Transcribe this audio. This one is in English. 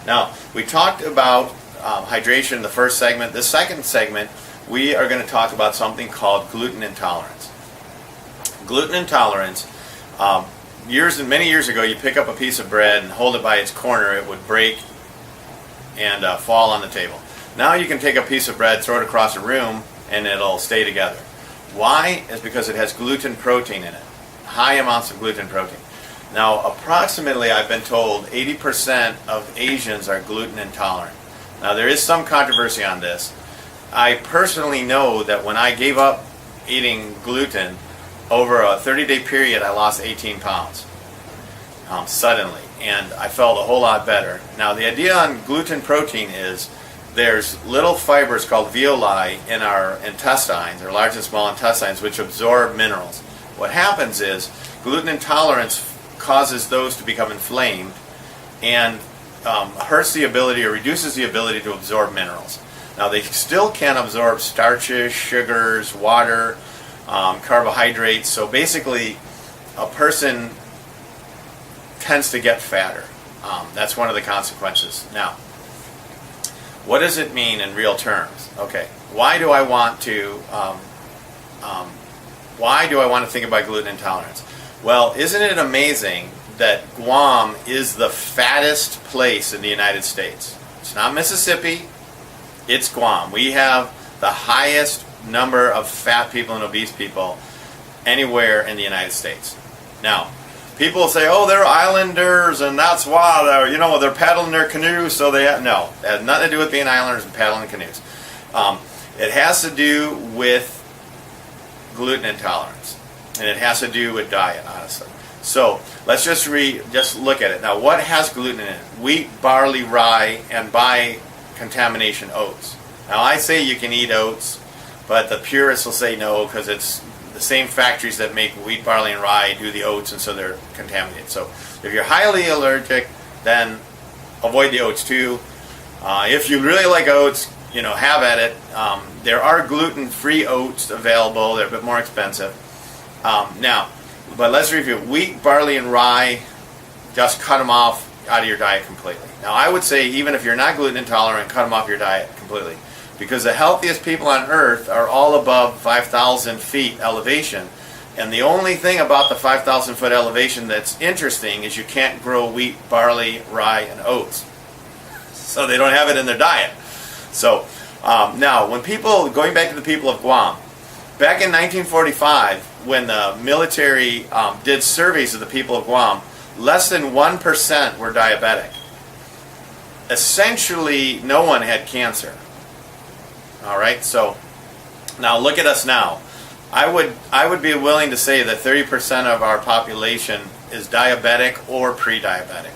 Now, we talked about hydration in the first segment. The second segment, we are going to talk about something called gluten intolerance. Gluten intolerance, many years ago, you pick up a piece of bread and hold it by its corner, it would break and fall on the table. Now you can take a piece of bread, throw it across a room, and it'll stay together. Why? Is because it has gluten protein in it. High amounts of gluten protein. Now, approximately, I've been told 80% of Asians are gluten intolerant. Now, there is some controversy on this. I personally know that when I gave up eating gluten, over a 30-day period, I lost 18 pounds suddenly, and I felt a whole lot better. Now, the idea on gluten protein is there's little fibers called villi in our intestines, our large and small intestines, which absorb minerals. What happens is gluten intolerance causes those to become inflamed and hurts the ability or reduces the ability to absorb minerals. Now, they still can absorb starches, sugars, water, carbohydrates. So basically, a person tends to get fatter. That's one of the consequences. Now, what does it mean in real terms? Okay, why do I want to think about gluten intolerance? Well, isn't it amazing that Guam is the fattest place in the United States? It's not Mississippi, it's Guam. We have the highest number of fat people and obese people anywhere in the United States. Now, people say, oh, they're islanders and that's why they're paddling their canoes, so they have... No, it has nothing to do with being islanders and paddling canoes. It has to do with gluten intolerance, and it has to do with diet, honestly. So let's just look at it. Now, what has gluten in it? Wheat, barley, rye, and by contamination, oats. Now, I say you can eat oats, but the purists will say no, because it's the same factories that make wheat, barley, and rye do the oats, and so they're contaminated. So if you're highly allergic, then avoid the oats too. If you really like oats, have at it. There are gluten-free oats available. They're a bit more expensive. But let's review. Wheat, barley, and rye, just cut them off out of your diet completely. Now, I would say even if you're not gluten intolerant, cut them off your diet completely. Because the healthiest people on earth are all above 5,000 feet elevation. And the only thing about the 5,000 foot elevation that's interesting is you can't grow wheat, barley, rye, and oats. So they don't have it in their diet. So now, when people, going back to the people of Guam, back in 1945, when the military did surveys of the people of Guam, less than 1% were diabetic. Essentially, no one had cancer. All right, so now look at us now. I would be willing to say that 30% of our population is diabetic or pre-diabetic.